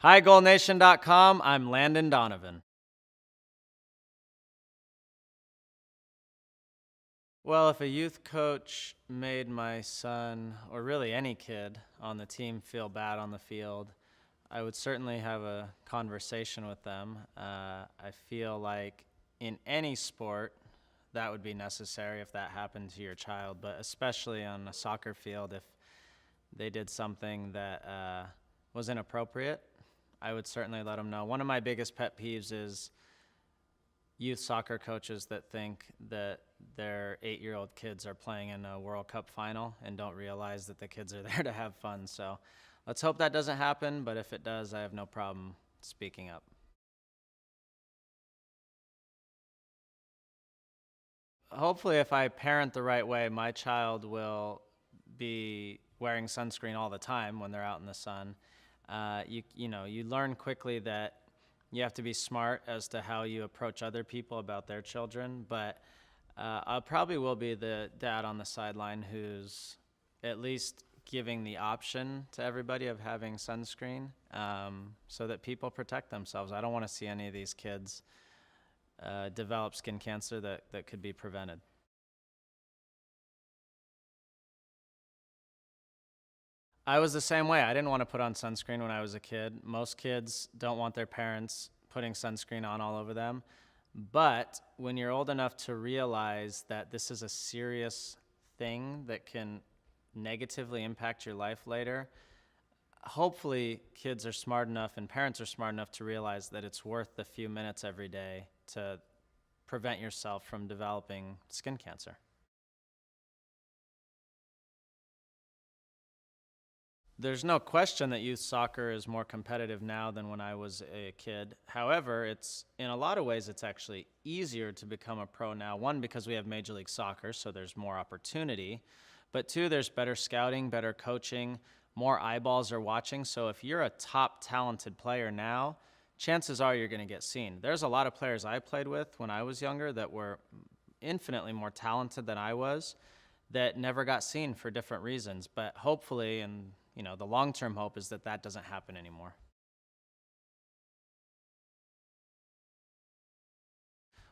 HiGoalNation.com, I'm Landon Donovan. Well, if a youth coach made my son, or really any kid on the team, feel bad on the field, I would certainly have a conversation with them. I feel like in any sport, that would be necessary if that happened to your child, but especially on a soccer field, if they did something that was inappropriate, I would certainly let them know. One of my biggest pet peeves is youth soccer coaches that think that their 8-year-old kids are playing in a World Cup final and don't realize that the kids are there to have fun. So let's hope that doesn't happen, but if it does, I have no problem speaking up. Hopefully, if I parent the right way, my child will be wearing sunscreen all the time when they're out in the sun. You learn quickly that you have to be smart as to how you approach other people about their children, but I probably will be the dad on the sideline who's at least giving the option to everybody of having sunscreen, so that people protect themselves. I don't want to see any of these kids develop skin cancer that could be prevented. I was the same way. I didn't want to put on sunscreen when I was a kid. Most kids don't want their parents putting sunscreen on all over them. But when you're old enough to realize that this is a serious thing that can negatively impact your life later, hopefully kids are smart enough and parents are smart enough to realize that it's worth the few minutes every day to prevent yourself from developing skin cancer. There's no question that youth soccer is more competitive now than when I was a kid. However, in a lot of ways, it's actually easier to become a pro now. One, because we have Major League Soccer, so there's more opportunity. But two, there's better scouting, better coaching, more eyeballs are watching. So if you're a top talented player now, chances are you're going to get seen. There's a lot of players I played with when I was younger that were infinitely more talented than I was that never got seen for different reasons. But hopefully, and the long-term hope is that that doesn't happen anymore.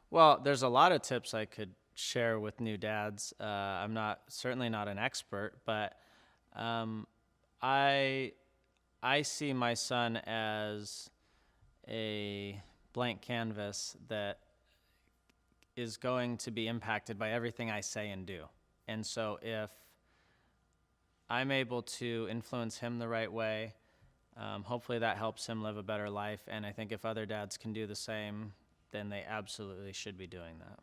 Well, there's a lot of tips I could share with new dads. I'm certainly not an expert, but um, I I see my son as a blank canvas that is going to be impacted by everything I say and do. And so if I'm able to influence him the right way, hopefully that helps him live a better life. And I think if other dads can do the same, then they absolutely should be doing that.